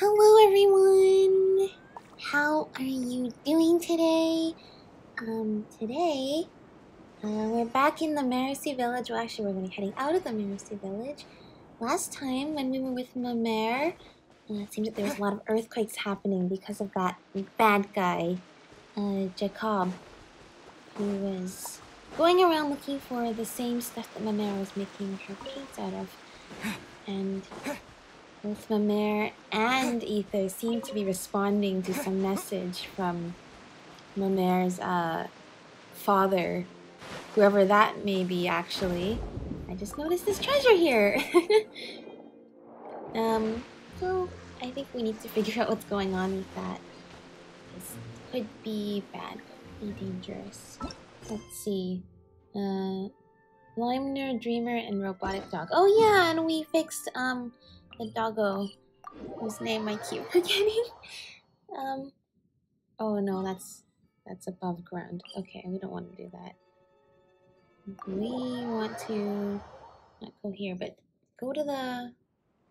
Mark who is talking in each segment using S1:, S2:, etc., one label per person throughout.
S1: Hello everyone! How are you doing today? Today, we're back in the Marcy Village. Well, actually, we're going to be heading out of the Marcy Village. Last time, when we were with Mamere, it seems that there was a lot of earthquakes happening because of that bad guy, Jacob, who was going around looking for the same stuff that Mamere was making her paints out of. And both Mamere and Ether seem to be responding to some message from Mamere's father, whoever that may be, actually. I just noticed this treasure here. So I think we need to figure out what's going on with that. This could be bad, could be dangerous. Let's see. Limner, Dreamer, and Robotic Dog. Oh yeah, and we fixed the doggo, whose name I keep forgetting. Oh no, that's above ground. Okay, we don't want to do that. We want to not go here, but go to the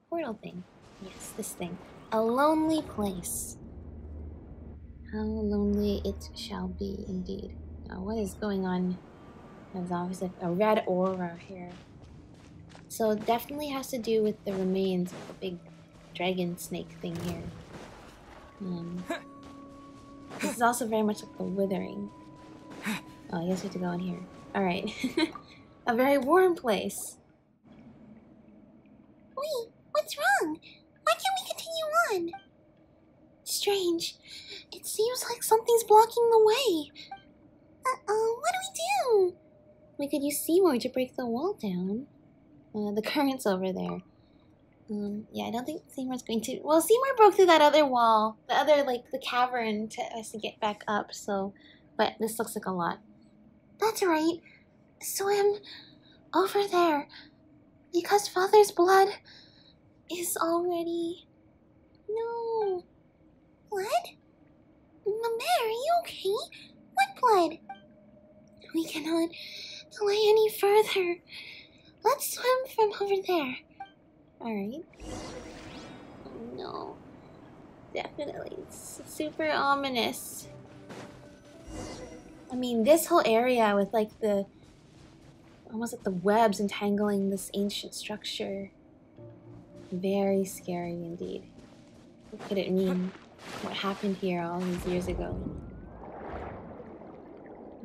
S1: portal thing. Yes, this thing. A lonely place. How lonely it shall be indeed. Now, what is going on? There's obviously a red aura here. So it definitely has to do with the remains of the big dragon snake thing here. This is also very much like the withering. Oh, I guess we have to go in here. Alright. A very warm place. Wait, what's wrong? Why can't we continue on? Strange. It seems like something's blocking the way. Uh-oh, what do? We could use Seymour to break the wall down. The current's over there. Yeah, I don't think Seymour's going to... Well, Seymour broke through that other wall. The other, like, the cavern has to get back up, so... But this looks like a lot. That's right. Swim over there. Because Father's blood is already... No. Blood? Mamere, are you okay? What blood? We cannot delay any further. Let's swim from over there. Alright. Oh no. Definitely. It's super ominous. I mean, this whole area with like the... almost like the webs entangling this ancient structure. Very scary indeed. What could it mean? What happened here all these years ago?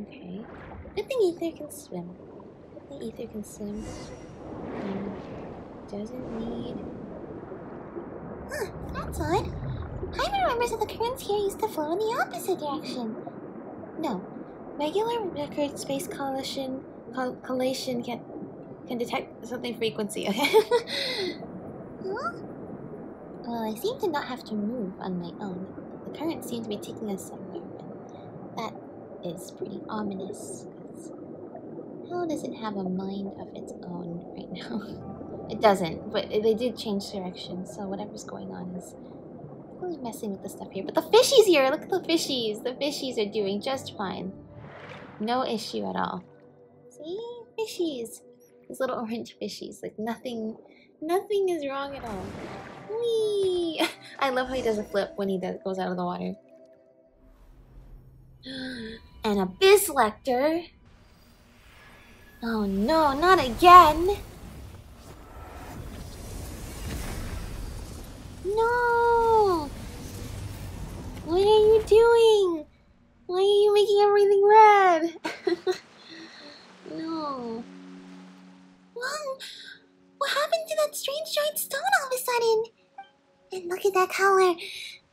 S1: Okay. Good thing Ether can swim. Good thing Ether can swim. Doesn't need... Huh, that's odd. Jaime remembers that the currents here used to flow in the opposite direction. No. Regular record space collation can detect something frequency, okay? Huh? Well, I seem to not have to move on my own. The currents seem to be taking us somewhere, and that is pretty ominous. How does it have a mind of its own right now? It doesn't, but they did change direction, so whatever's going on is really messing with the stuff here. But the fishies here! Look at the fishies! The fishies are doing just fine. No issue at all. See? Fishies! These little orange fishies. Like, nothing is wrong at all. Whee! I love how he does a flip when he goes out of the water. An Abyss Lecter! Oh no, not again! No! What are you doing? Why are you making everything red? No. Whoa! What happened to that strange giant stone all of a sudden? And look at that color.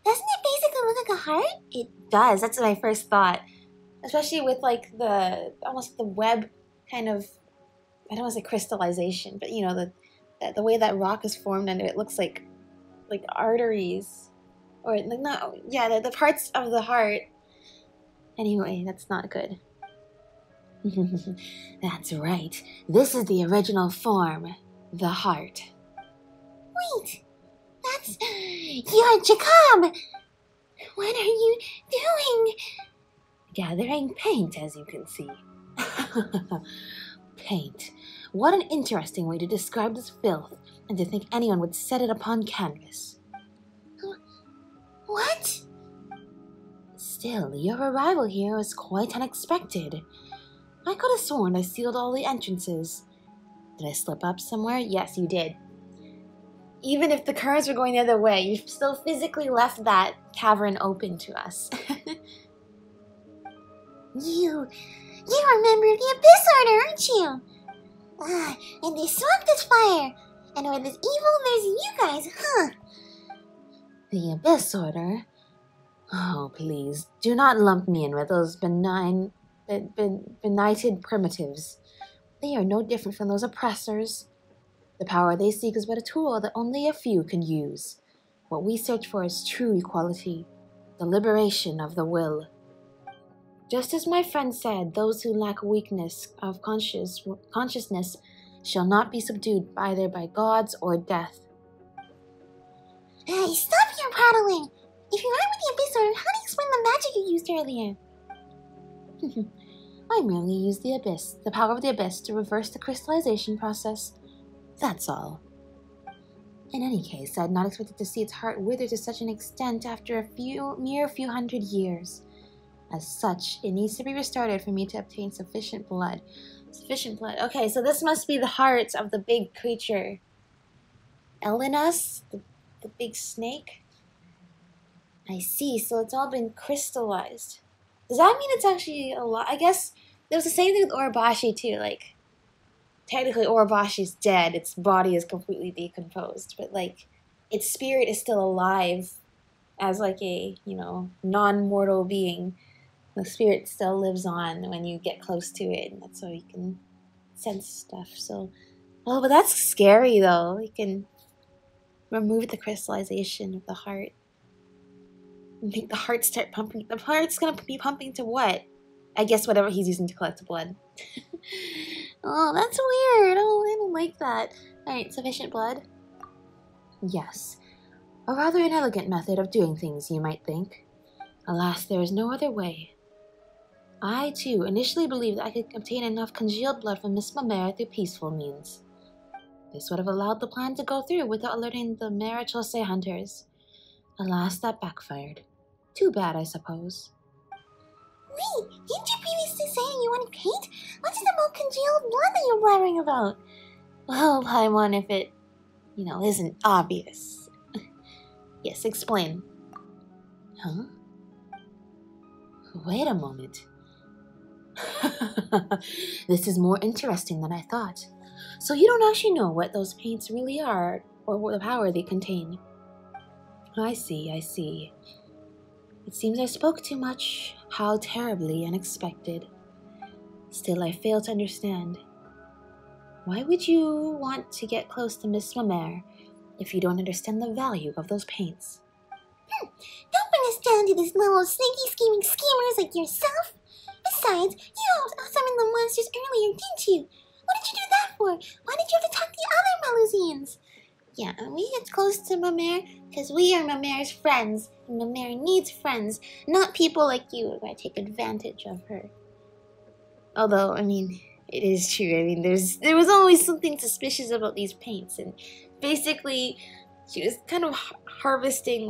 S1: Doesn't it basically look like a heart? It does. That's my first thought. Especially with like the almost the web kind of, I don't want to say crystallization, but you know, the way that rock is formed under it looks like arteries, or like not, yeah, the parts of the heart. Anyway, that's not good. That's right. This is the original form, the heart. Wait, that's you're Jacob. What are you doing? Gathering paint, as you can see. Paint. What an interesting way to describe this filth, and to think anyone would set it upon canvas. Still, your arrival here was quite unexpected. I could have sworn I sealed all the entrances. Did I slip up somewhere? Yes, you did. Even if the currents were going the other way, you still physically left that cavern open to us. You remember the Abyss Order, aren't you? And they swamped this fire. And where there's evil, there's you guys, huh? The Abyss Order? Oh, please, do not lump me in with those benighted primitives. They are no different from those oppressors. The power they seek is but a tool that only a few can use. What we search for is true equality, the liberation of the will. Just as my friend said, those who lack weakness of consciousness shall not be subdued either by gods or death. Hey, stop your prattling! If you aren't with the Abyss Order, how do you explain the magic you used earlier? I merely used the Abyss, the power of the Abyss, to reverse the crystallization process. That's all. In any case, I had not expected to see its heart wither to such an extent after a mere few hundred years. As such, it needs to be restarted for me to obtain sufficient blood. Sufficient blood. Okay, so this must be the heart of the big creature. Elynas? The big snake? I see, so it's all been crystallized. Does that mean it's actually a lot? I guess there was the same thing with Orobashi too, like, technically Orobashi's dead, its body is completely decomposed, but like, its spirit is still alive as like a, non-mortal being. The spirit still lives on when you get close to it, and that's how you can sense stuff, so. Oh, but that's scary though. You can remove the crystallization of the heart. Make the heart start pumping. The heart's gonna be pumping to what? I guess whatever he's using to collect blood. Oh, that's weird. Oh, I don't like that. Alright, sufficient blood? Yes. A rather inelegant method of doing things, you might think. Alas, there is no other way. I, too, initially believed that I could obtain enough congealed blood from Miss Mamere through peaceful means. This would have allowed the plan to go through without alerting the Marachose hunters. Alas, that backfired. Too bad, I suppose. Wait, didn't you previously say you wanted paint? What's it about congealed blood that you're blabbering about? Well, Paimon, if it, isn't obvious. Yes, explain. Huh? Wait a moment. This is more interesting than I thought. So you don't actually know what those paints really are, or what the power they contain. I see. It seems I spoke too much. How terribly unexpected. Still, I fail to understand. Why would you want to get close to Miss Mamere if you don't understand the value of those paints? Don't bring us down to this level of sneaky, scheming schemers like yourself. Besides, you summoned the monsters earlier, didn't you? What did you do that for? Why did you have to talk to the other Melusians? Yeah, we get close to Mamere because we are Mamere's friends, and Mamere needs friends, not people like you who take advantage of her. Although, it is true. There was always something suspicious about these paints, and basically, she was kind of harvesting,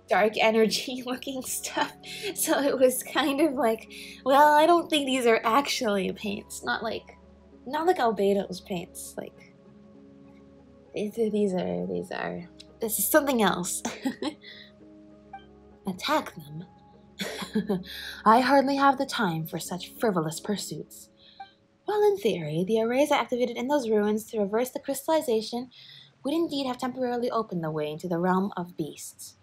S1: dark energy looking stuff, so it was kind of well, I don't think these are actually paints, not like Albedo's paints, this is something else. Attack them? I hardly have the time for such frivolous pursuits. Well, in theory, the arrays I activated in those ruins to reverse the crystallization would indeed have temporarily opened the way into the realm of beasts.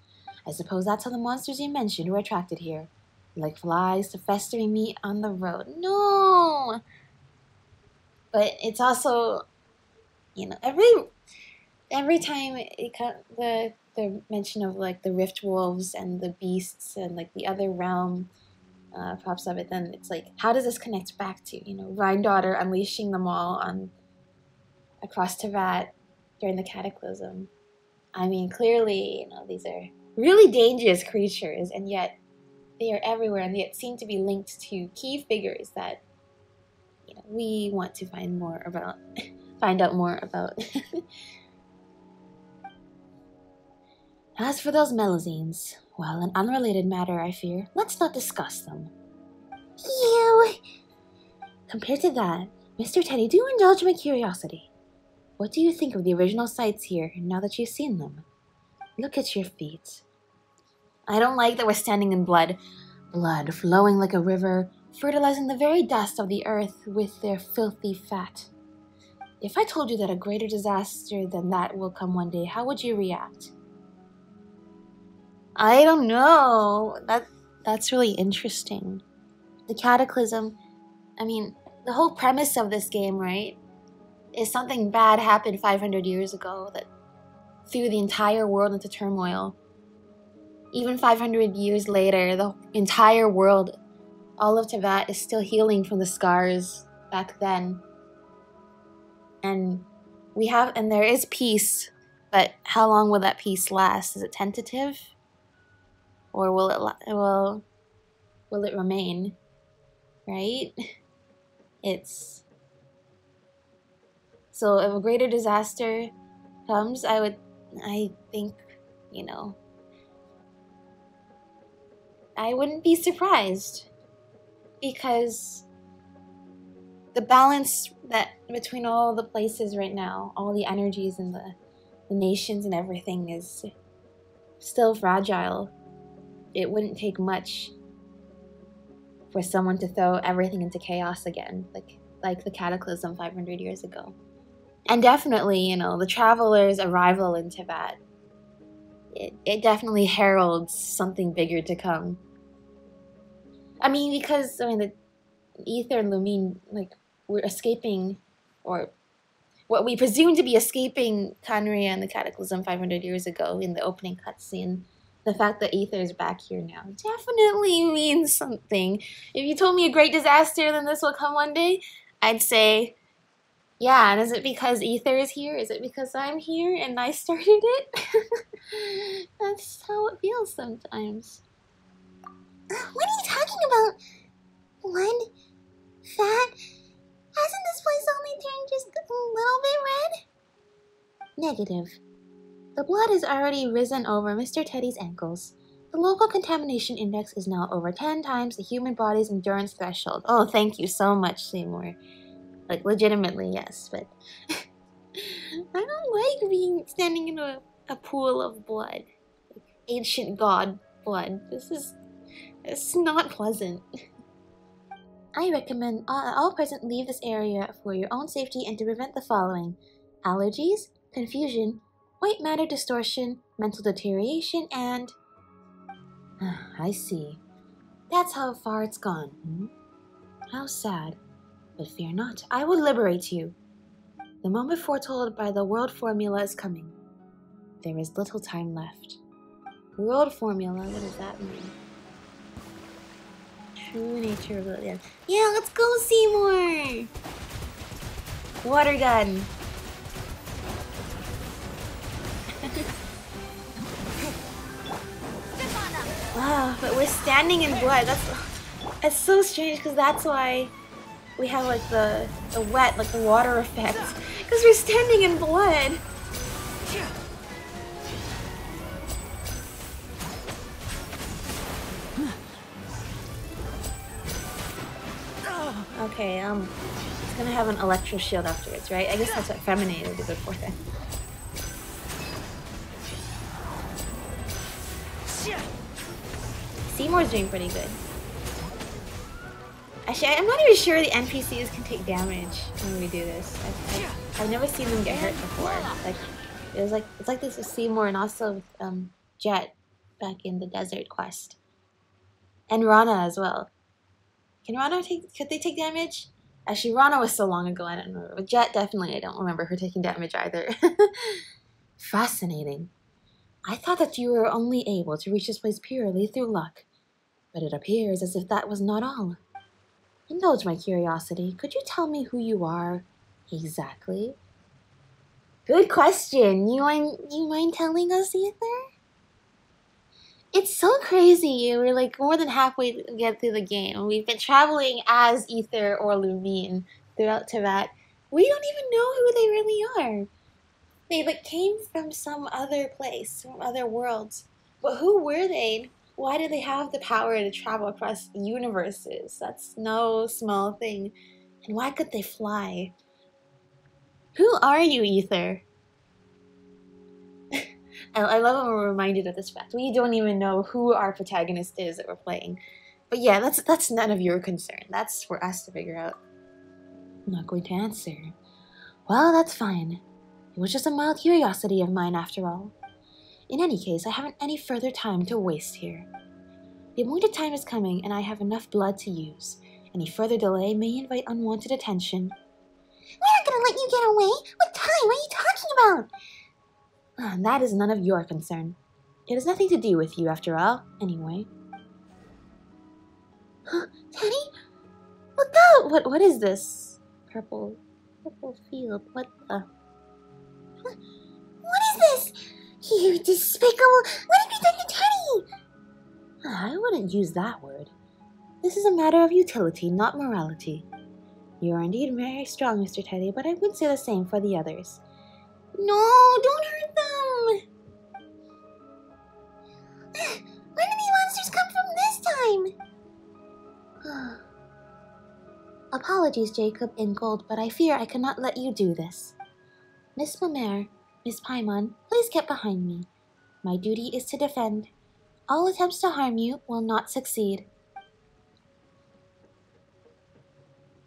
S1: I suppose that's how the monsters you mentioned were attracted here, like flies to festering me on the road. No! But it's also, every time the mention of the rift wolves and the beasts and the other realm pops up, then it's how does this connect back to Rhine-Daughter unleashing them all across Teyvat during the Cataclysm? Clearly, these are really dangerous creatures, and yet they are everywhere, and yet seem to be linked to key figures that we want to find out more about.
S2: As for those melazines, well, an unrelated matter, I fear. Let's not discuss them.
S1: You...
S2: Compared to that, Mr. Teddy, do indulge my curiosity. What do you think of the original sights here, now that you've seen them? Look at your feet. I don't like that we're standing in blood. Blood flowing like a river, fertilizing the very dust of the earth with their filthy fat. If I told you that a greater disaster than that will come one day, how would you react? I don't know. That's really interesting. The cataclysm, I mean, the whole premise of this game, right, is something bad happened 500 years ago that threw the entire world into turmoil. Even 500 years later, the entire world, all of Teyvat, is still healing from the scars back then. And there is peace, but how long will that peace last? Is it tentative? Or will it remain? Right? So if a greater disaster comes, I think, I wouldn't be surprised, because the balance that between all the places right now, all the energies and the nations and everything is still fragile. It wouldn't take much for someone to throw everything into chaos again, like the cataclysm 500 years ago. And definitely, the traveler's arrival in Teyvat, it definitely heralds something bigger to come. I mean, because, the Ether and Lumine, we're escaping, or what we presume to be escaping Khaenri'ah and the Cataclysm 500 years ago in the opening cutscene. The fact that Ether is back here now definitely means something. If you told me a great disaster, then this will come one day, I'd say, yeah, and is it because Ether is here? Is it because I'm here and I started it? That's how it feels sometimes.
S1: What are you talking about? Blood? Fat? Hasn't this place only turned just a little bit red?
S2: Negative. The blood has already risen over Mr. Teddy's ankles. The local contamination index is now over 10 times the human body's endurance threshold. Oh, thank you so much, Seymour. Legitimately, yes, but I don't like standing in a pool of blood. Ancient god blood. It's not pleasant. I recommend all present leave this area for your own safety and to prevent the following: allergies, confusion, white matter distortion, mental deterioration, and... I see. That's how far it's gone. Hmm? How sad. But fear not, I will liberate you. The moment foretold by the world formula is coming. There is little time left. World formula, what does that mean? True nature of the... Yeah, let's go, Seymour! Water gun! Wow, but we're standing in blood. That's so strange, because that's why we have the wet, the water effect. Because we're standing in blood. Okay, it's gonna have an electro shield afterwards, right? I guess that's what Feminate would be good for then. Seymour's doing pretty good. Actually, I'm not even sure the NPCs can take damage when we do this. I've never seen them get hurt before. It's like this with Seymour and also with Jet back in the desert quest. And Rana as well. Could they take damage? Actually, Rana was so long ago, I don't remember. But Jet, definitely, I don't remember her taking damage either. Fascinating. I thought that you were only able to reach this place purely through luck. But it appears as if that was not all. Indulge my curiosity. Could you tell me who you are exactly? Good question. You mind telling us, Ether? It's so crazy. We're more than halfway to get through the game. We've been traveling as Ether or Lumine throughout Teyvat. We don't even know who they really are. They like came from some other place, from other worlds. But who were they? Why do they have the power to travel across universes? That's no small thing. And why could they fly? Who are you, Ether? I love when we're reminded of this fact. We don't even know who our protagonist is that we're playing. But yeah, that's none of your concern. That's for us to figure out. I'm not going to answer. Well, that's fine. It was just a mild curiosity of mine after all. In any case, I haven't any further time to waste here. The appointed time is coming, and I have enough blood to use. Any further delay may invite unwanted attention.
S1: We're not gonna let you get away! What time are you talking about?
S2: That is none of your concern. It has nothing to do with you, after all, anyway.
S1: Teddy?
S2: Look out! What is this? Purple field. What the?
S1: What is this? You despicable... What have you done to Teddy?
S2: I wouldn't use that word. This is a matter of utility, not morality. You are indeed very strong, Mr. Teddy, but I would say the same for the others.
S1: No, don't hurt them! Where did these monsters come from this time?
S2: Apologies, Jacob Ingold, but I fear I cannot let you do this. Miss Mamere, Miss Paimon, please get behind me. My duty is to defend. All attempts to harm you will not succeed.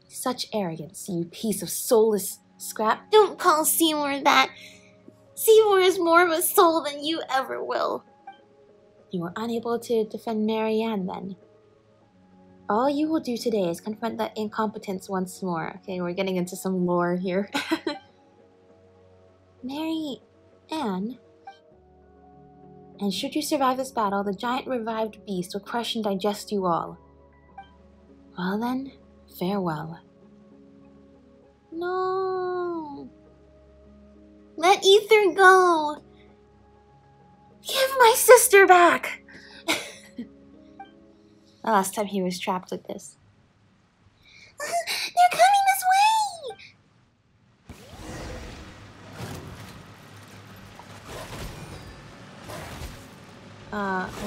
S2: Such arrogance, you piece of soulless scrap.
S1: Don't call Seymour that. Seymour is more of a soul than you ever will.
S2: You were unable to defend Marianne then. All you will do today is confront that incompetence once more. Okay, we're getting into some lore here. Marianne? And should you survive this battle, the giant revived beast will crush and digest you all. Well then, farewell.
S1: No. Let Ether go.
S2: Give my sister back! The last time he was trapped with this.
S1: They're coming this
S2: way!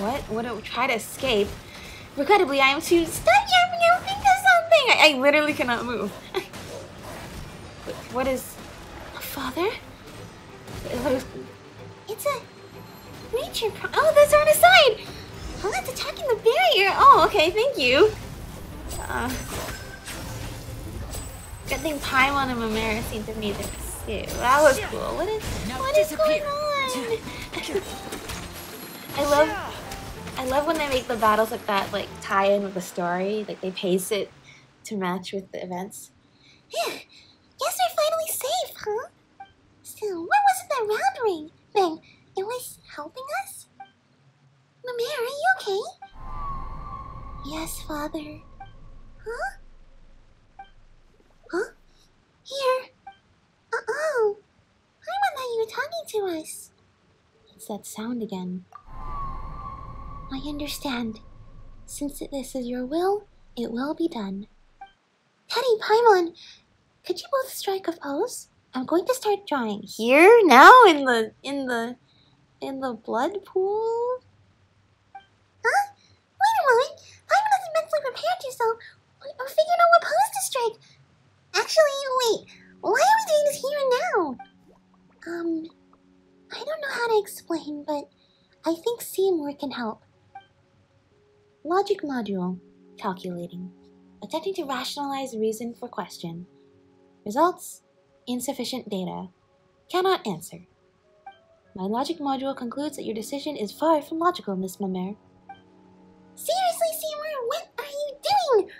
S2: What? Try to escape. Regrettably, I am too... Stop yapping! Think of something! I literally cannot move. What is... Father?
S1: It's a... Nature oh, that's on his side! Oh, that's attacking the barrier!
S2: Oh, okay, thank you. Good thing Paimon and Mamere seem to meet it too. That was cool. What is going on? I love when they make the battles like that, like tie in with the story. Like they pace it to match with the events.
S1: Yeah, guess we're finally safe, huh? Still, what was it that round ring thing? It was helping us? Mamere, are you okay?
S2: Yes, Father.
S1: Huh? Huh? Here. Uh-oh. I thought you were talking to us.
S2: It's that sound again. I understand. Since this is your will, it will be done.
S1: Teddy, Paimon,
S2: could you both strike a pose? I'm going to start drawing. Here? Now? In the blood pool?
S1: Huh? Wait a moment. Paimon hasn't mentally prepared yourself or figured out what pose to strike. Actually, wait. Why are we doing this here and now?
S2: I don't know how to explain, but I think Seymour can help. Logic module. Calculating. Attempting to rationalize reason for question. Results. Insufficient data. Cannot answer. My logic module concludes that your decision is far from logical, Miss Mamere.
S1: Seriously, Seymour, what are you doing?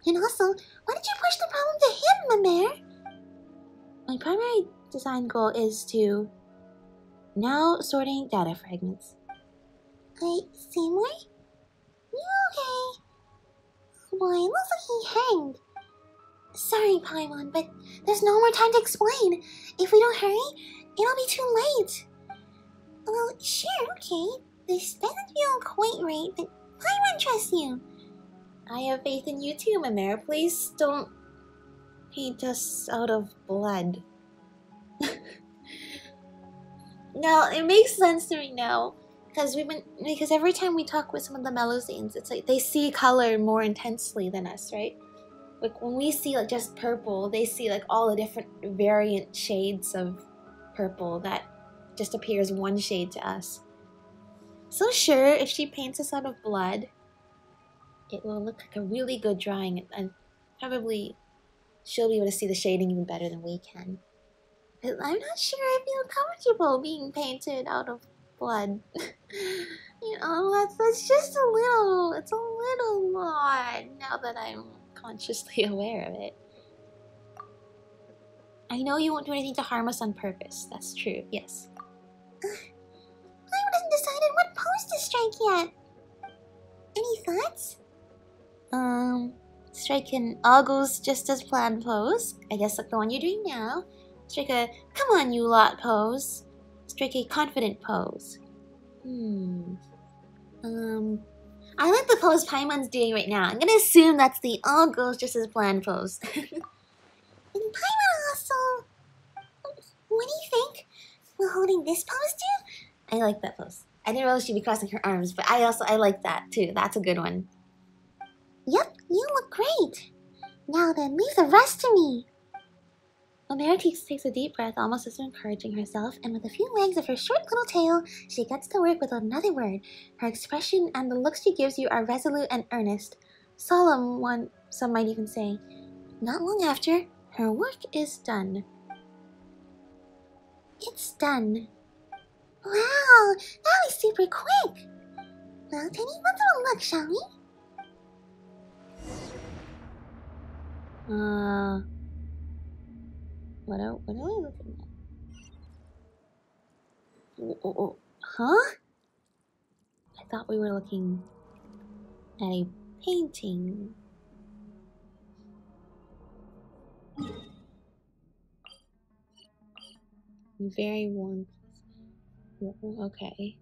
S1: And also, why did you push the problem to him, Mamere?
S2: My primary design goal is to... Now sorting data fragments.
S1: Seymour? You okay? Oh boy, it looks like he hanged. Sorry, Paimon, but there's no more time to explain. If we don't hurry, it'll be too late. Well, sure, okay. This doesn't feel quite right, but Paimon trusts you.
S2: I have faith in you too, Mamere. Please don't paint us out of blood. No, it makes sense to me now. Because every time we talk with some of the Melusines, it's like they see color more intensely than us, right? Like when we see like just purple, they see like all the different variant shades of purple that just appears one shade to us. So sure, if she paints us out of blood, it will look like a really good drawing, and probably she'll be able to see the shading even better than we can. But I'm not sure I feel comfortable being painted out of blood. You know, that's just it's a little odd now that I'm consciously aware of it. I know you won't do anything to harm us on purpose. That's true, yes.
S1: I haven't decided what pose to strike yet. Any thoughts?
S2: Strike an August just as planned pose. I guess like the one you're doing now. Strike a come on you lot pose. Strike a confident pose. I like the pose Paimon's doing right now. I'm gonna assume that's the all goes just as planned pose.
S1: And Paimon also... What do you think? Will holding this pose do?
S2: I like that pose. I didn't realize she'd be crossing her arms, but I like that too. That's a good one.
S1: Yep, you look great. Now then, leave the rest to me.
S2: Omera takes a deep breath, almost as if encouraging herself,
S1: And with a few wags of her short little tail, she gets to work without another word.
S2: her expression and the looks she gives you are resolute and earnest. Solemn one, some might even say. Not long after, her work is done.
S1: It's done. Wow, that was super quick. Well, Teddy, let's have a look, shall we?
S2: What am I looking at? Huh? I thought we were looking at a painting. Very warm. Okay.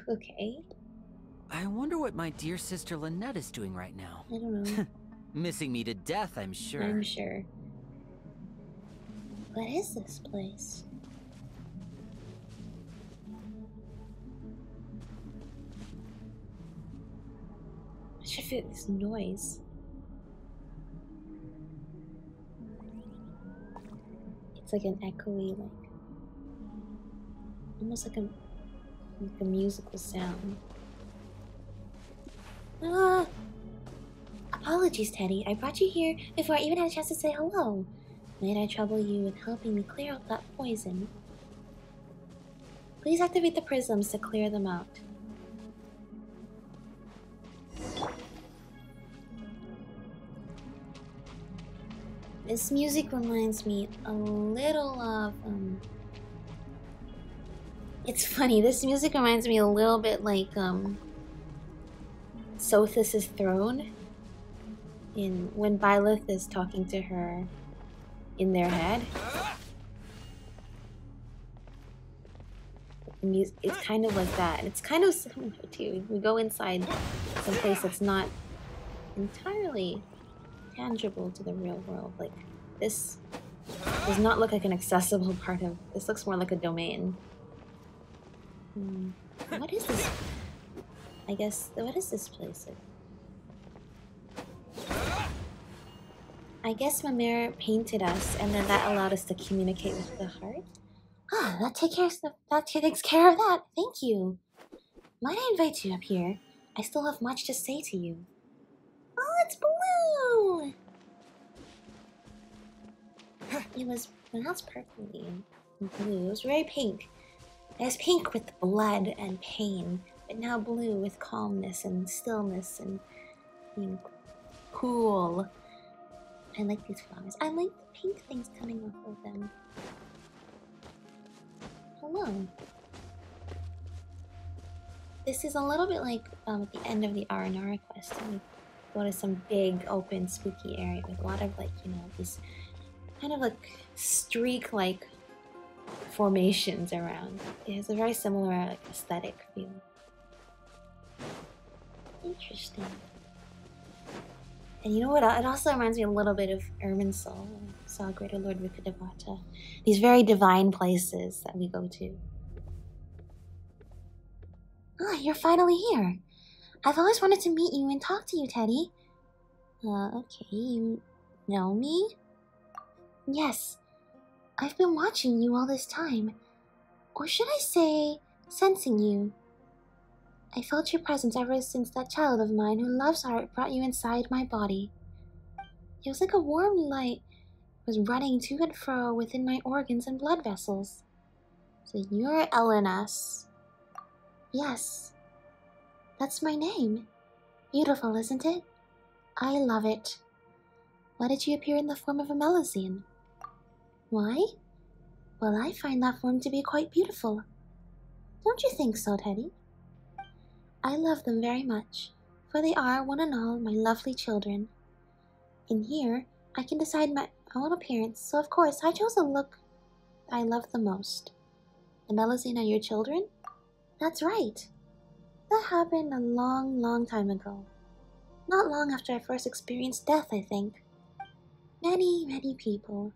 S2: Okay.
S3: I wonder what my dear sister Lynette is doing right now.
S2: I don't know.
S3: Missing me to death, I'm sure.
S2: I'm sure. What is this place? I should feel this noise. It's like an echoey, like almost like a musical sound. Apologies, Teddy. I brought you here before I even had a chance to say hello. Might I trouble you with helping me clear out that poison? Please activate the prisms to clear them out. This music reminds me a little of, It's funny, this music reminds me a little bit like, Sothis' throne. When Byleth is talking to her in their head. It's kind of like that. And it's kind of similar too. We go inside some place that's not entirely tangible to the real world. Like, this does not look like an accessible part of... This looks more like a domain. What is this? I guess... What is this place? I guess Mamere painted us, and then that allowed us to communicate with the heart. Ah, that takes care of that. Thank you. Might I invite you up here? I still have much to say to you.
S1: Oh, it's blue!
S2: It was pronounced purpley and blue. It was very pink. It was pink with blood and pain, but now blue with calmness and stillness and being cool. I like these flowers. I like the pink things coming off of them. Hello. This is a little bit like at the end of the Aranara quest. And we go to some big, open, spooky area with a lot of like, you know, these kind of like streak-like formations around. It has a very similar like aesthetic feel. Interesting. And you know what? It also reminds me a little bit of Irminsul, Saw Greater Lord Rikadevata. These very divine places that we go to.
S1: Ah, you're finally here. I've always wanted to meet you and talk to you, Teddy.
S2: Okay, you know me?
S1: Yes. I've been watching you all this time. Or should I say, sensing you. I felt your presence ever since that child of mine who loves art brought you inside my body. It was like a warm light was running to and fro within my organs and blood vessels.
S2: So you're Elynas.
S1: Yes. That's my name. Beautiful, isn't it? I love it.
S2: Why did you appear in the form of a Melusine?
S1: Why? Well, I find that form to be quite beautiful. Don't you think so, Teddy? I love them very much, for they are, one and all, my lovely children. In here, I can decide my own appearance, so of course I chose a look I love the most.
S2: The Melusine are your children?
S1: That's right. That happened a long, long time ago. Not long after I first experienced death, I think. Many, many people,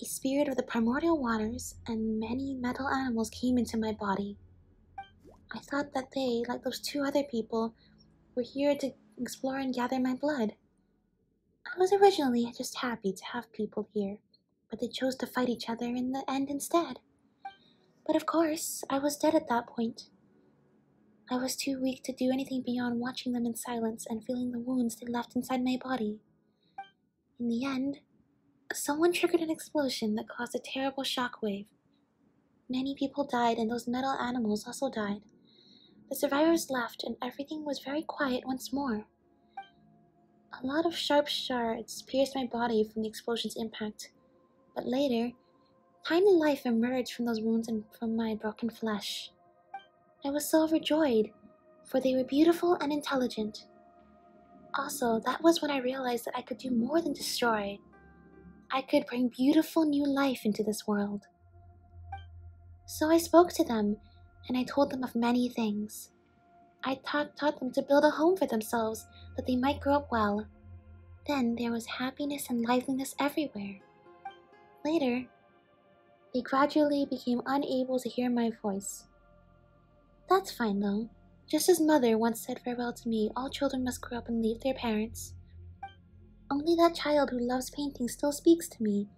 S1: a spirit of the primordial waters, and many metal animals came into my body. I thought that they, like those two other people, were here to explore and gather my blood. I was originally just happy to have people here, but they chose to fight each other in the end instead. But of course, I was dead at that point. I was too weak to do anything beyond watching them in silence and feeling the wounds they left inside my body. In the end, someone triggered an explosion that caused a terrible shockwave. Many people died and those metal animals also died. The survivors left and everything was very quiet once more. A lot of sharp shards pierced my body from the explosion's impact, but later, tiny life emerged from those wounds and from my broken flesh. I was so overjoyed, for they were beautiful and intelligent. Also, that was when I realized that I could do more than destroy. I could bring beautiful new life into this world. So I spoke to them, and I told them of many things. I taught them to build a home for themselves, that they might grow up well. Then there was happiness and liveliness everywhere. Later, they gradually became unable to hear my voice. That's fine though. Just as Mother once said farewell to me, all children must grow up and leave their parents. Only that child who loves painting still speaks to me,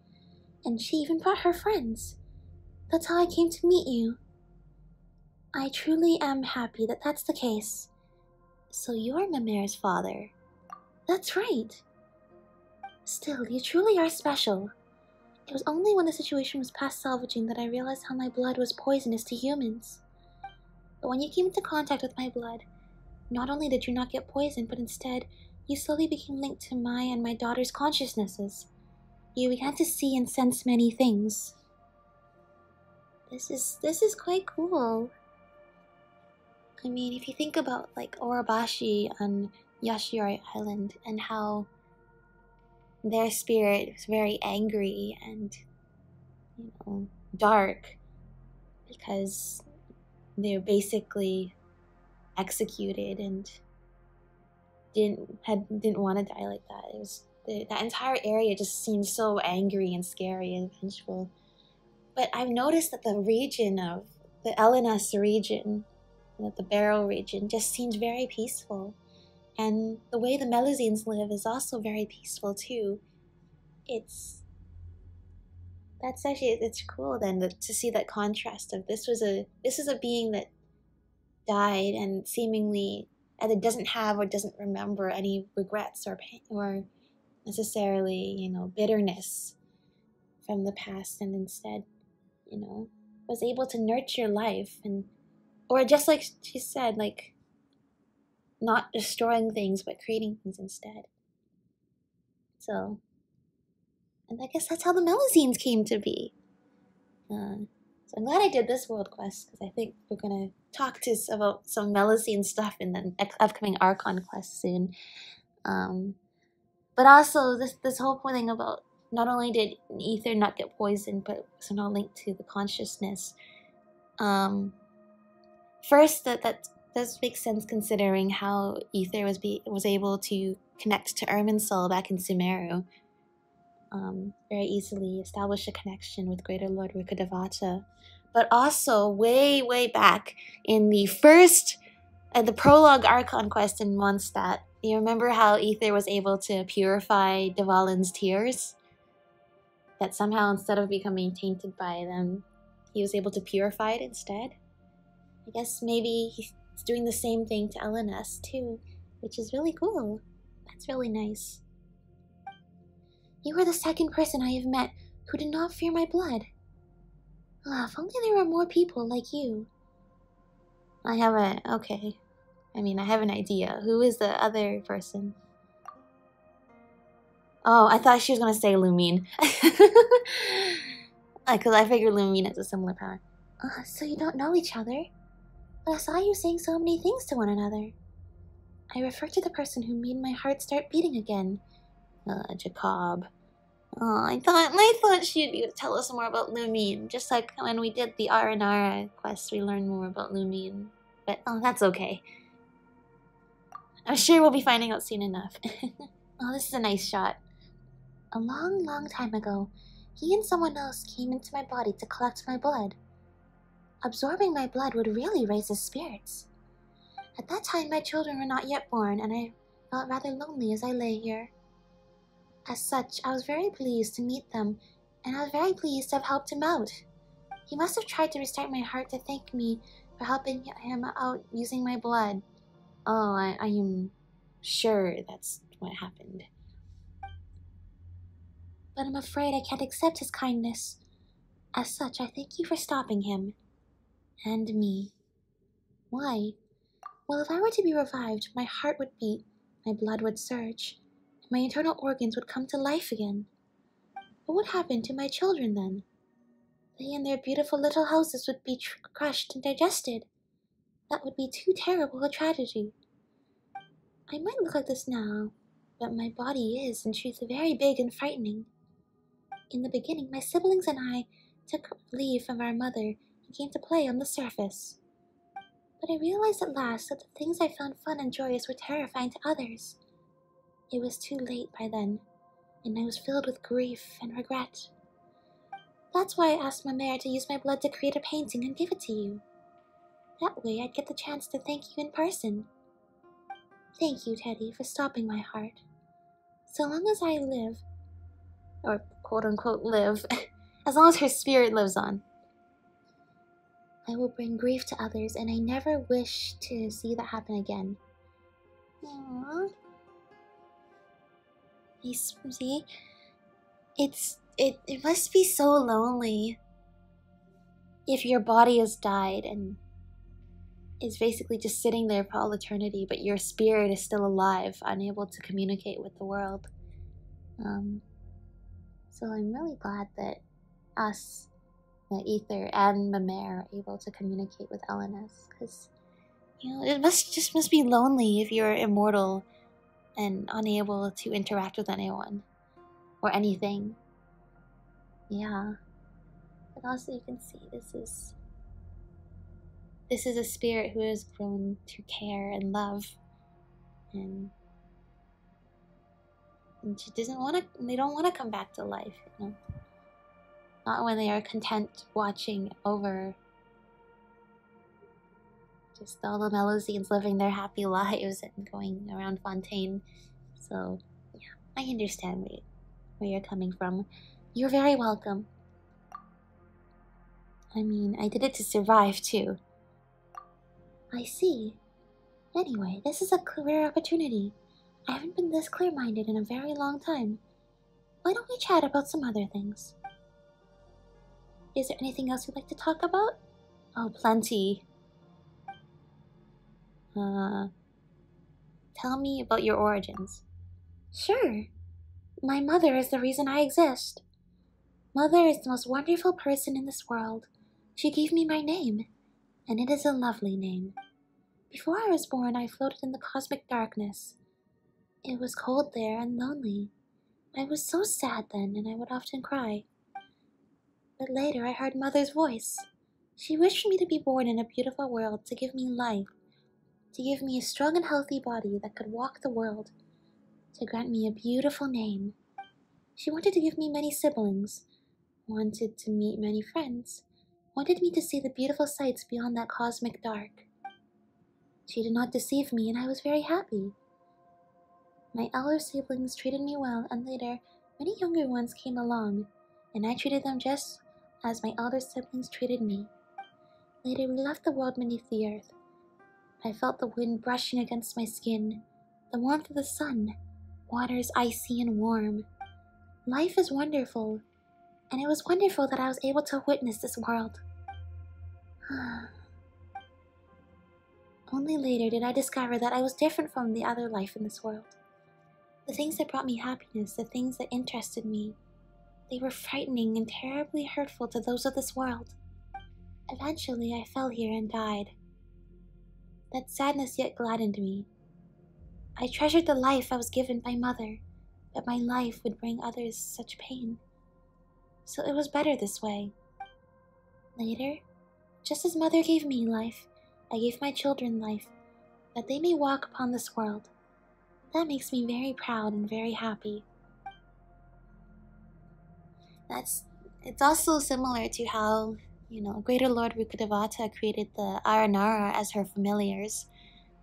S1: and she even brought her friends. That's how I came to meet you. I truly am happy that that's the case.
S2: So you're Mimer's father?
S1: That's right. Still, you truly are special. It was only when the situation was past salvaging that I realized how my blood was poisonous to humans. But when you came into contact with my blood, not only did you not get poisoned, but instead, you slowly became linked to my and my daughter's consciousnesses. You began to see and sense many things.
S2: This is quite cool. I mean, if you think about like Orobashi on Yashiori Island and how their spirit is very angry and, dark because they're basically executed and didn't want to die like that. It was that entire area just seemed so angry and scary and vengeful. But I've noticed that the region of the Elynas region, the Beryl region, just seems very peaceful. And the way the Melusines live is also very peaceful too. It's cool then to see that contrast of this is a being that died and seemingly either doesn't have or doesn't remember any regrets or pain or necessarily bitterness from the past, and instead was able to nurture life or just like she said, like not destroying things but creating things instead. So, and I guess that's how the Melusines came to be. So I'm glad I did this world quest because I think we're gonna talk about some Melusine stuff in the upcoming Archon quest soon. But also this whole thing about not only did Ether not get poisoned, but somehow linked to the consciousness. First, that does make sense considering how Ether was able to connect to Irminsul back in Sumeru. Very easily establish a connection with Greater Lord Rukkhadevata. But also, way back in the first, the prologue Archon quest in Mondstadt, you remember how Ether was able to purify Dvalin's tears? That somehow, instead of becoming tainted by them, he was able to purify it instead? I guess maybe he's doing the same thing to Elynas too, which is really cool. That's really nice. You are the second person I have met who did not fear my blood. If only there were more people like you. I have an idea. Who is the other person? Oh, I thought she was gonna say Lumine. Because I figured Lumine has a similar power. So you don't know each other? But I saw you saying so many things to one another. I refer to the person who made my heart start beating again. Jacob. Oh, I thought she'd be able to tell us more about Lumine. Just like when we did the R&R quest, we learned more about Lumine. But, that's okay. I'm sure we'll be finding out soon enough. This is a nice shot. A long time ago, he and someone else came into my body to collect my blood. Absorbing my blood would really raise his spirits. At that time, my children were not yet born, and I felt rather lonely as I lay here. As such, I was very pleased to meet them, and I was very pleased to have helped him out. He must have tried to restart my heart to thank me for helping him out using my blood. I am sure that's what happened. But I'm afraid I can't accept his kindness. As such, I thank you for stopping him. And me. Why? Well, if I were to be revived, my heart would beat, my blood would surge, and my internal organs would come to life again. What would happen to my children then? They and their beautiful little houses would be crushed and digested. That would be too terrible a tragedy. I might look like this now, but my body is, in truth, very big and frightening. In the beginning, my siblings and I took leave of our mother and came to play on the surface. But I realized at last that the things I found fun and joyous were terrifying to others. It was too late by then, and I was filled with grief and regret. That's why I asked my mare to use my blood to create a painting and give it to you. That way I'd get the chance to thank you in person. Thank you, Teddy, for stopping my heart. So long as I live, or quote-unquote live, as long as her spirit lives on, I will bring grief to others, and I never wish to see that happen again. Aww. See? It must be so lonely if your body has died and is basically just sitting there for all eternity, but your spirit is still alive, unable to communicate with the world. So I'm really glad that us, the Ether and Mamere, are able to communicate with Elynas, because it must be lonely if you're immortal and unable to interact with anyone or anything. Yeah. But also you can see this is a spirit who has grown to care and love, and she they don't want to come back to life, Not when they are content watching over just all the Melusines living their happy lives and going around Fontaine. So, yeah, I understand where you're coming from. You're very welcome. I mean, I did it to survive, too. I see. Anyway, this is a rare opportunity. I haven't been this clear-minded in a very long time. Why don't we chat about some other things? Is there anything else you'd like to talk about? Oh, plenty. Tell me about your origins. Sure. My mother is the reason I exist. Mother is the most wonderful person in this world. She gave me my name, and it is a lovely name. Before I was born, I floated in the cosmic darkness. It was cold there and lonely. I was so sad then, and I would often cry. But later I heard Mother's voice. She wished me to be born in a beautiful world to give me life,
S1: to give me a strong and healthy body that could walk the world, to grant me a beautiful name. She wanted to give me many siblings, wanted to meet many friends, wanted me to see the beautiful sights beyond that cosmic dark. She did not deceive me, and I was very happy. My elder siblings treated me well, and later, many younger ones came along, and I treated them just as my elder siblings treated me. Later, we left the world beneath the earth. I felt the wind brushing against my skin, the warmth of the sun, waters icy and warm. Life is wonderful, and it was wonderful that I was able to witness this world. Only later did I discover that I was different from the other life in this world. The things that brought me happiness, the things that interested me, they were frightening and terribly hurtful to those of this world. Eventually, I fell here and died. That sadness yet gladdened me. I treasured the life I was given by Mother, but my life would bring others such pain. So it was better this way. Later, just as Mother gave me life, I gave my children life, that they may walk upon this world. That makes me very proud and very happy. It's also similar to how, Greater Lord Rukkhadevata created the Aranara as her familiars.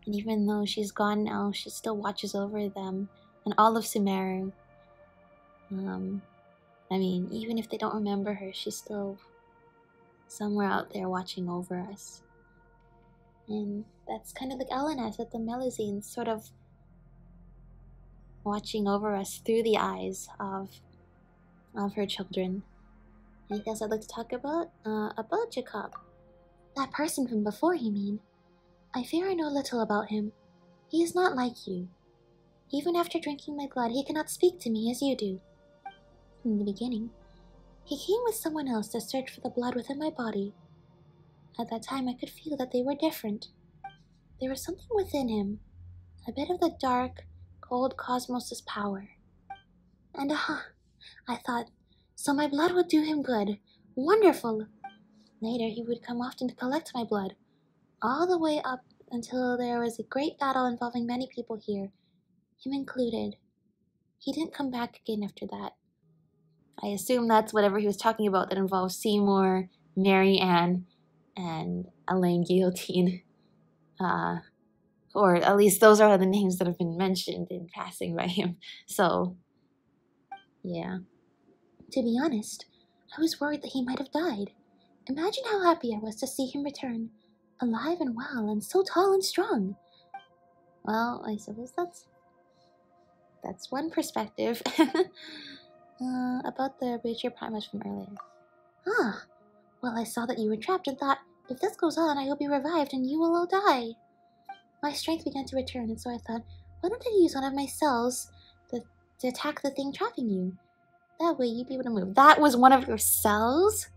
S1: And even though she's gone now, she still watches over them and all of Sumeru. Even if they don't remember her, she's still somewhere out there watching over us. And that's kind of like Elynas at the Melusines, sort of watching over us through the eyes of her children. Anything else I'd like to talk about? About Jacob. That person from before, you mean? I fear I know little about him. He is not like you. Even after drinking my blood, he cannot speak to me as you do. In the beginning, he came with someone else to search for the blood within my body. At that time, I could feel that they were different. There was something within him, a bit of the dark, cold cosmos' power. And I thought, so my blood would do him good. Wonderful! Later, he would come often to collect my blood, all the way up until there was a great battle involving many people here, him included. He didn't come back again after that. I assume that's whatever he was talking about that involves Seymour, Mary Ann, and Elaine Guillotine. Or at least those are the names that have been mentioned in passing by him. So, yeah. To be honest, I was worried that he might have died. Imagine how happy I was to see him return, alive and well, and so tall and strong. Well, I suppose that's one perspective. About the Breacher Primus from earlier. Well, I saw that you were trapped and thought, if this goes on, I will be revived and you will all die. My strength began to return, and so I thought, why don't I use one of my cells to attack the thing trapping you? That way you'd be able to move. That was one of your cells?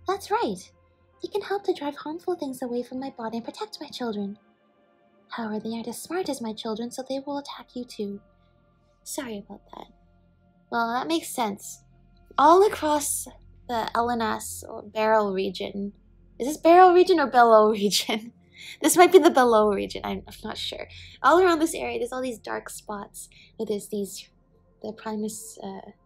S1: That's right. It can help to drive harmful things away from my body and protect my children. However, they aren't as smart as my children, so they will attack you too. Sorry about that. Well, that makes sense. All across the Elynas or Beryl region. Is this Beryl region or Below region? This might be the Below region. I'm not sure. All around this area, there's all these dark spots. There's the Primus,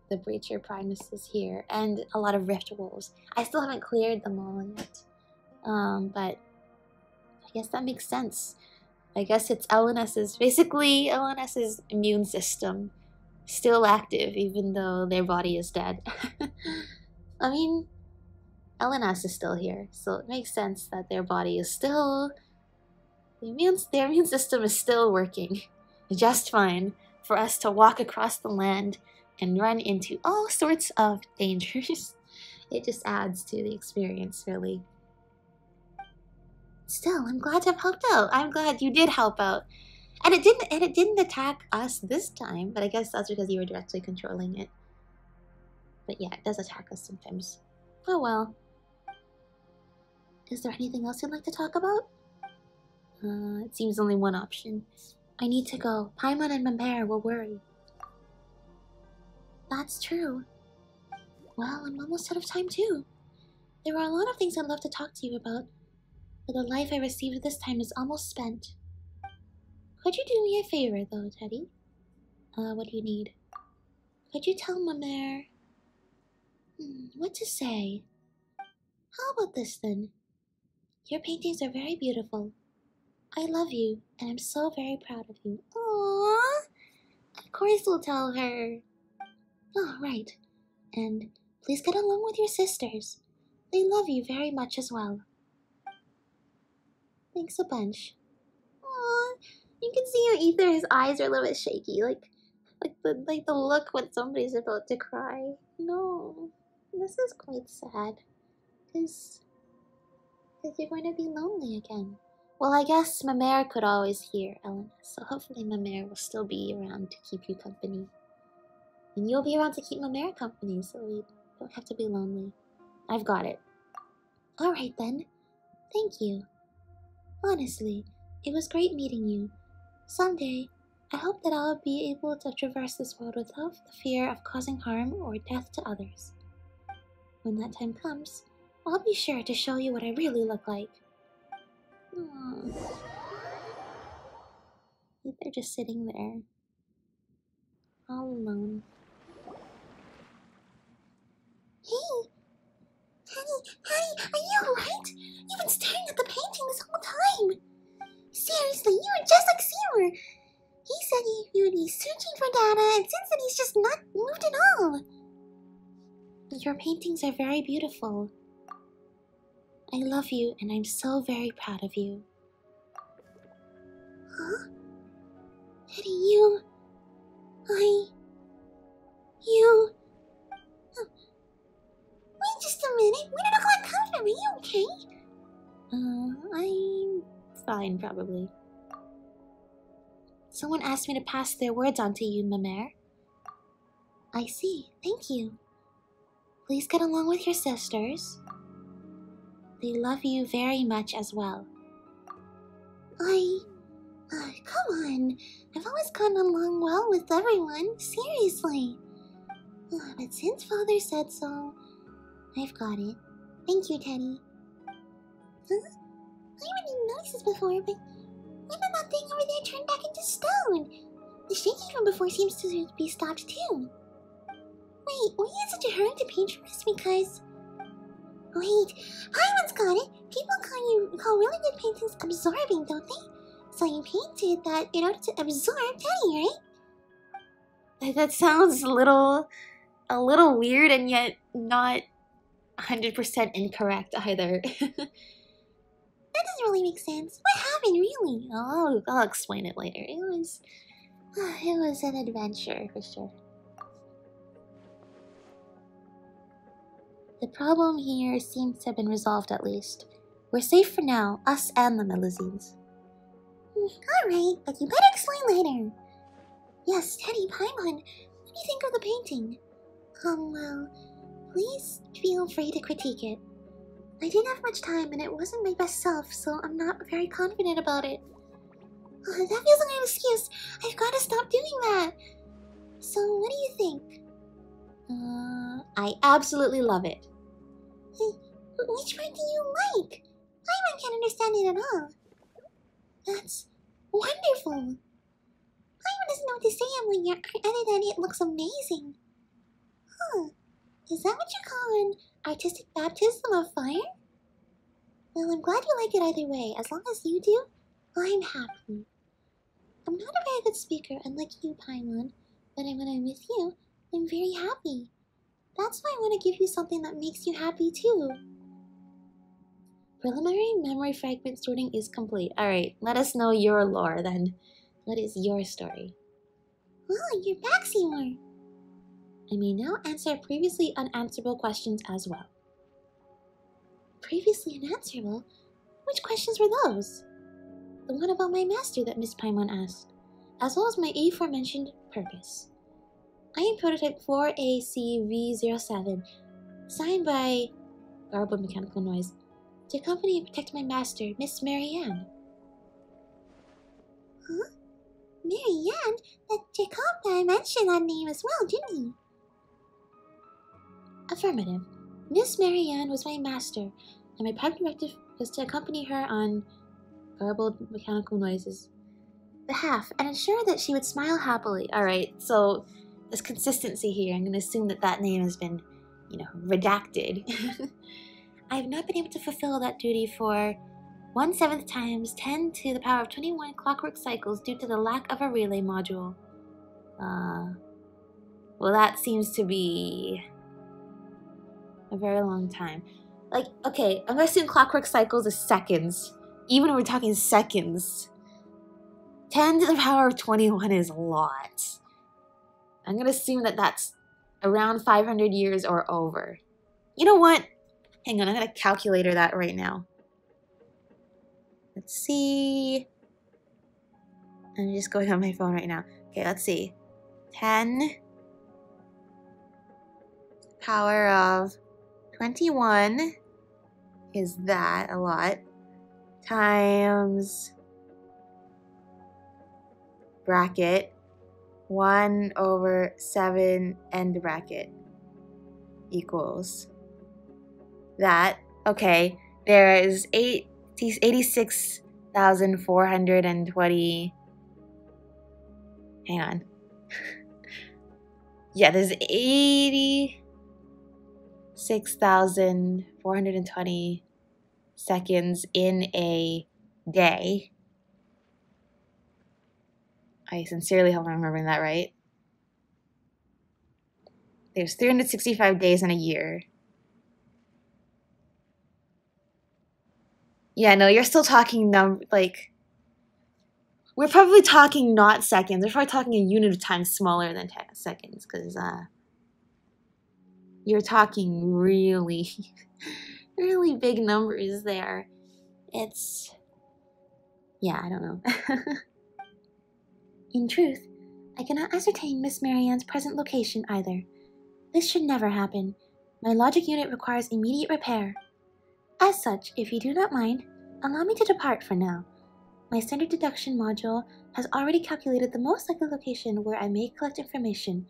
S1: the Breacher Primuses here, and a lot of Rift Wolves. I still haven't cleared them all yet. But I guess that makes sense. I guess it's basically Elynas' immune system still active, even though their body is dead. I mean, Elynas is still here, so it makes sense that their body is still... Their immune system is still working just fine for us to walk across the land and run into all sorts of dangers. It just adds to the experience, really. Still, I'm glad to have helped out. I'm glad you did help out. And it didn't attack us this time, but I guess that's because you were directly controlling it. But yeah, it does attack us sometimes. Oh well. Is there anything else you'd like to talk about? It seems only one option. I need to go. Paimon and Mamere will worry. That's true. Well, I'm almost out of time too. There are a lot of things I'd love to talk to you about, but the life I received this time is almost spent.
S2: Could you do me a favor, though, Teddy? What do you need? Could you tell Mama what to say? How about this, then? Your paintings are very beautiful. I love you, and I'm so very proud of you.
S1: Aww.
S2: Of course we'll tell her. Oh, right. And please get along with your sisters. They love you very much as well. Thanks a bunch.
S1: Aww. You can see how Ether's eyes are a little bit shaky, like the look when somebody's about to cry.
S2: No, this is quite sad. Because you're going to be lonely again. Well, I guess Mama could always hear Elynas, so hopefully Mama will still be around to keep you company. And you'll be around to keep Mama company, so you don't have to be lonely. I've got it. Alright then. Thank you. Honestly, it was great meeting you. Someday, I hope that I'll be able to traverse this world without the fear of causing harm or death to others. When that time comes, I'll be sure to show you what I really look like. Aww. They're just sitting there, all alone.
S1: Hey! Honey, are you alright? You've been staring at the painting this whole time. Seriously, you are just like Seymour. He said you would be searching for data, and since then he's just not moved at all.
S2: Your paintings are very beautiful. I love you, and I'm so very proud of you.
S1: Huh? Teddy, Wait just a minute. Where did all that come from? Are you okay?
S2: I'm fine, probably. Someone asked me to pass their words on to you, Mama. I see. Thank you. Please get along with your sisters. They love you very much as well.
S1: Come on. I've always gotten along well with everyone. Seriously. But since Father said so, I've got it. Thank you, Teddy. Huh? I already noticed this before, but when did that thing over there turn back into stone? The shaking from before seems to be stopped too. Wait, were you in such a hurry to paint for us because... Wait, Paimon's got it! People call really good paintings absorbing, don't they? So you painted that in order to absorb Teddy, right?
S2: That sounds a little weird and yet not 100% incorrect either.
S1: That doesn't really make sense. What happened, really?
S2: Oh, I'll explain it later. It was an adventure for sure. The problem here seems to have been resolved at least. We're safe for now, us and the Melusines.
S1: Alright, but you better explain later. Yes, Teddy, Paimon, what do you think of the painting? Well, please feel free to critique it. I didn't have much time and it wasn't my best self, so I'm not very confident about it. That feels like an excuse. I've got to stop doing that. So, what do you think?
S2: I absolutely love it.
S1: Which part do you like? Paimon can't understand it at all. That's wonderful. Paimon doesn't know what to say when you're other than it looks amazing. Huh. Is that what you call an artistic baptism of fire? Well, I'm glad you like it either way. As long as you do, I'm happy. I'm not a very good speaker, unlike you, Paimon, but when I'm with you, I'm very happy. That's why I want to give you something that makes you happy too.
S2: Preliminary memory fragment sorting is complete. Alright, let us know your lore then. What is your story?
S1: Oh, you're back, Seymour.
S2: I may now answer previously unanswerable questions as well. Previously unanswerable? Which questions were those? The one about my master that Miss Paimon asked, as well as my aforementioned purpose. I am prototype 4ACV07, signed by garbled mechanical noise, to accompany and protect my master, Miss Marianne.
S1: Huh? Marianne? That Jacob mentioned that name as well, didn't he?
S2: Affirmative. Miss Marianne was my master, and my prime directive was to accompany her on garbled mechanical noises. behalf and ensure that she would smile happily. Alright, so there's consistency here. I'm going to assume that that name has been, redacted. I have not been able to fulfill that duty for 1/7 times 10 to the power of 21 clockwork cycles due to the lack of a relay module. Well, that seems to be a very long time. Like, okay, I'm gonna assume clockwork cycles is seconds. Even when we're talking seconds. 10 to the power of 21 is a lot. I'm gonna assume that that's around 500 years or over. You know what? Hang on, I'm gonna calculator that right now. Let's see. I'm just going on my phone right now. Okay, let's see. 10 power of 21 is that a lot times bracket 1/7 end bracket equals that. Okay, there is 86,420. Hang on. Yeah, there's 86,420 seconds in a day. I sincerely hope I'm remembering that right. There's 365 days in a year. Yeah, no, you're still talking we're probably talking not seconds. We're probably talking a unit of time smaller than seconds, because you're talking really, really big numbers there. Yeah, I don't know. In truth, I cannot ascertain Miss Marianne's present location either. This should never happen. My logic unit requires immediate repair. As such, if you do not mind, allow me to depart for now. My standard deduction module has already calculated the most likely location where I may collect information,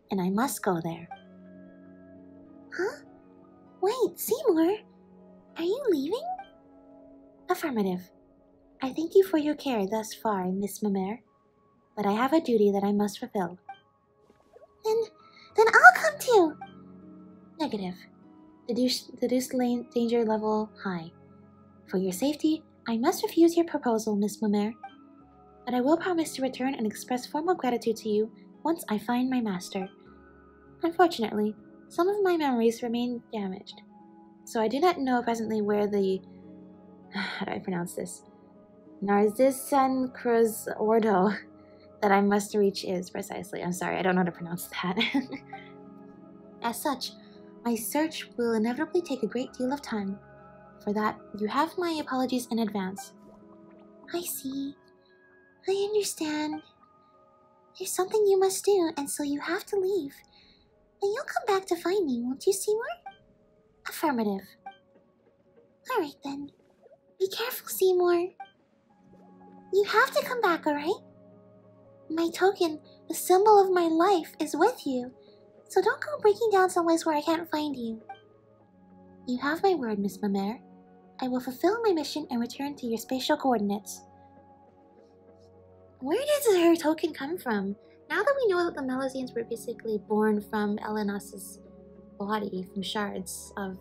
S2: and I must go there. Huh? Wait, Seymour? Are you leaving? Affirmative. I thank you for your care thus far, Miss Mamere, but I have a duty that I must fulfill. Then I'll come too! Negative. Deduced danger level high. For your safety, I must refuse your proposal, Miss Mamere. But I will promise to return and express formal gratitude to you once I find my master. Unfortunately, some of my memories remain damaged, so I do not know presently where the... how do I pronounce this? Narzisan Cruz Ordo that I must reach is precisely. I'm sorry, I don't know how to pronounce that. As such, my search will inevitably take a great deal of time. For that, you have my apologies in advance. I see. I understand. There's something you must do, and so you have to leave. And you'll come back to find me, won't you, Seymour? Affirmative. Alright then. Be careful, Seymour. You have to come back, alright? My token, the symbol of my life, is with you, so don't go breaking down someplace where I can't find you. You have my word, Miss Mamere. I will fulfill my mission and return to your spatial coordinates. Where does her token come from? Now that we know that the Melusines were basically born from Elynas' body, from shards of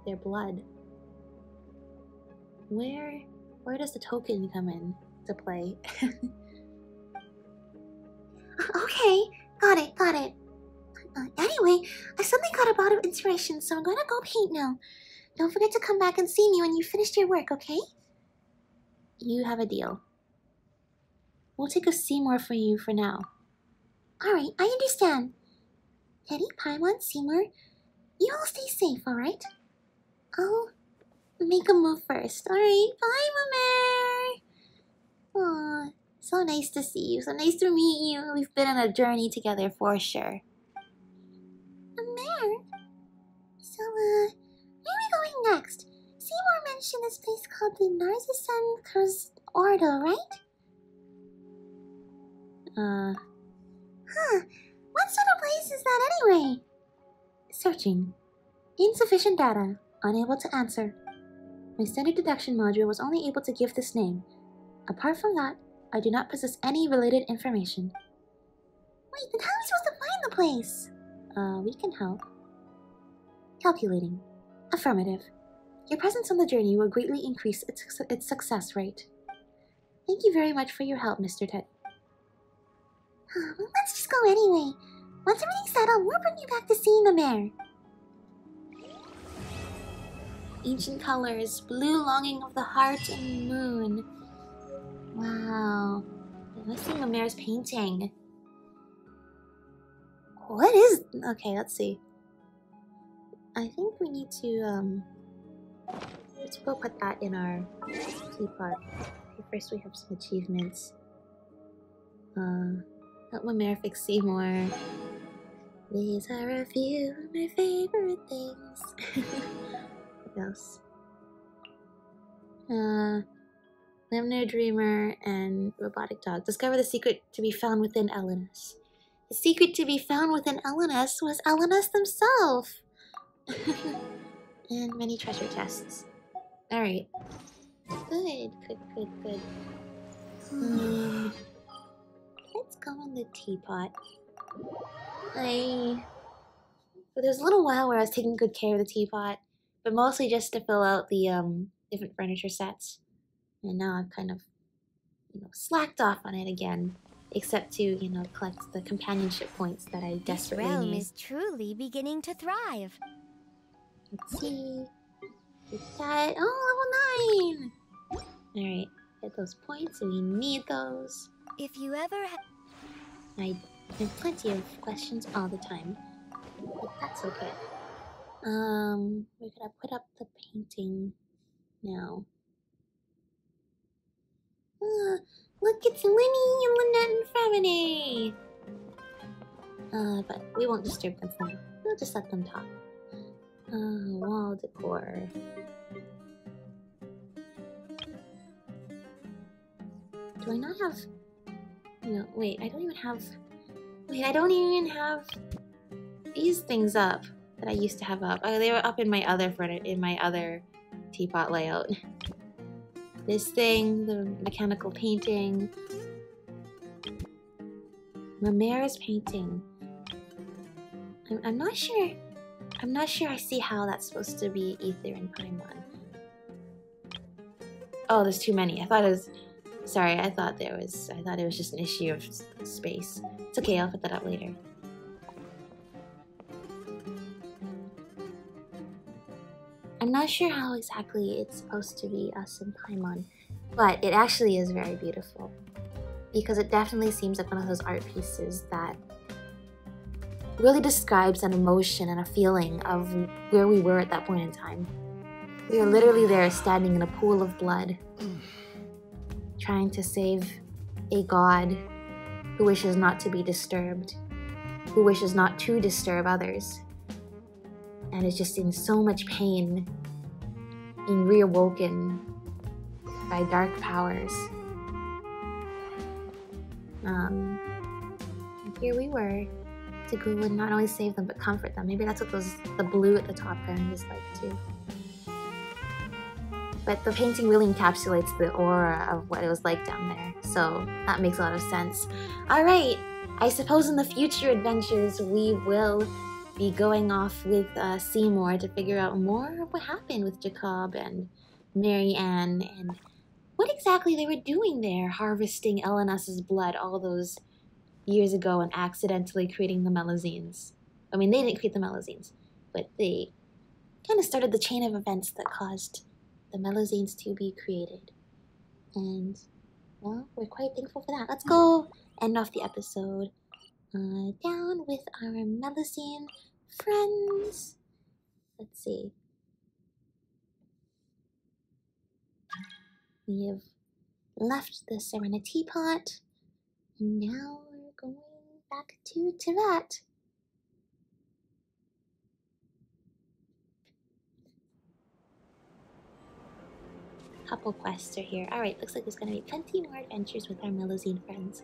S2: their blood, where does the token come in to play? Okay, got it. Anyway, I suddenly got a bout of inspiration, so I'm gonna go paint now. Don't forget to come back and see me when you've finished your work, okay? You have a deal. We'll take a Seymour for you for now. Alright, I understand. Teddy, Paimon, Seymour, you all stay safe, alright? I'll make a move first. Alright, bye, Mamere! Aw, so nice to see you. So nice to meet you. We've been on a journey together for sure. Mamere? So, where are we going next? Seymour mentioned this place called the Narzisan Cruz Ordo, right? What sort of place is that anyway? Searching. Insufficient data. Unable to answer. My standard deduction module was only able to give this name. Apart from that, I do not possess any related information.
S1: Wait, then how are we supposed to find the place?
S2: We can help. Calculating. Affirmative. Your presence on the journey will greatly increase its success rate. Thank you very much for your help, Mr. Teddy.
S1: Well, let's just go anyway. Once everything's settled, we'll bring you back to seeing the mare.
S2: Ancient colors, blue longing of the heart and moon. Wow. Let's see the mare's painting. What is... Okay, let's see. I think we need to, let's go put that in our teapot. Okay, first we have some achievements. Help my mare fix Seymour. These are a few of my favorite things. What else? Lemno Dreamer and Robotic Dog. Discover the secret to be found within Elynas. The secret to be found within Elynas was Elynas himself! And many treasure chests. Alright. Good. Let's go in the teapot. But there was a little while where I was taking good care of the teapot, but mostly just to fill out the different furniture sets. And now I've kind of, slacked off on it again, except to, collect the companionship points that I desperately need.
S4: This realm is truly beginning to thrive.
S2: Let's see. Get that. Oh, level 9! Alright, get those points, so we need those.
S4: If you ever
S2: I have plenty of questions all the time, but that's okay. We're gonna put up the painting now.
S1: Look, it's Linny and Lynette and Femini!
S2: But we won't disturb them for now. We'll just let them talk. Wall decor. Do I not have... wait, I don't even have... Wait, I don't even have these things up that I used to have up. Oh, they were up in my other teapot layout. This thing, the mechanical painting. Mamera's painting. I'm not sure. I'm not sure I see how that's supposed to be Ether and Paimon. Oh, there's too many. I thought it was... Sorry, I thought it was just an issue of space. It's okay, I'll put that up later. I'm not sure how exactly it's supposed to be us and Paimon, but it actually is very beautiful. Because it definitely seems like one of those art pieces that really describes an emotion and a feeling of where we were at that point in time. We were literally there standing in a pool of blood, trying to save a god who wishes not to be disturbed, who wishes not to disturb others, and is just in so much pain, being reawoken by dark powers. Here we were to go and not only save them but comfort them. Maybe that's what the blue at the top there is like too. But the painting really encapsulates the aura of what it was like down there, so that makes a lot of sense. Alright, I suppose in the future adventures we will be going off with Seymour to figure out more of what happened with Jacob and Mary Ann and what exactly they were doing there, harvesting Elynas' blood all those years ago and accidentally creating the Melazines. I mean, they didn't create the Melazines, but they kind of started the chain of events that caused the Melazines to be created. And, well, we're quite thankful for that. Let's go end off the episode down with our Melazine friends. Let's see. We have left the Serenity Pot, and now we're going back to Teyvat. Couple quests are here. Alright, looks like there's gonna be plenty more adventures with our Melazine friends.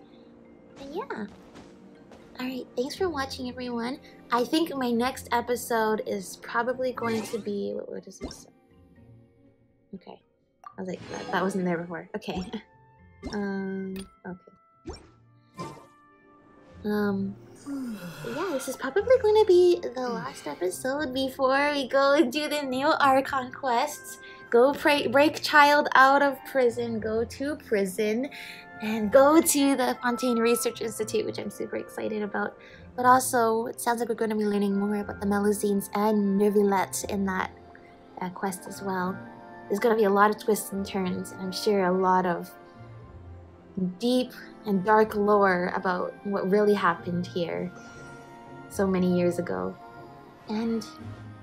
S2: And yeah. Alright, thanks for watching, everyone. I think my next episode is probably going to be... What is this? Okay. I was like, that wasn't there before. Okay. Oh, Yeah, this is probably going to be the last episode before we go and do the new Archon quests. Go break child out of prison, go to prison, and go to the Fontaine Research Institute, which I'm super excited about. But also, it sounds like we're going to be learning more about the Melusines and Neuvillette in that quest as well. There's going to be a lot of twists and turns, and I'm sure a lot of deep and dark lore about what really happened here so many years ago. And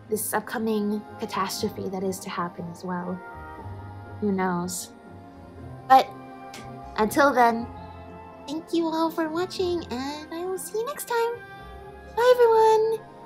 S2: this upcoming catastrophe that is to happen as well. Who knows? But until then, thank you all for watching, and I will see you next time. Bye, everyone!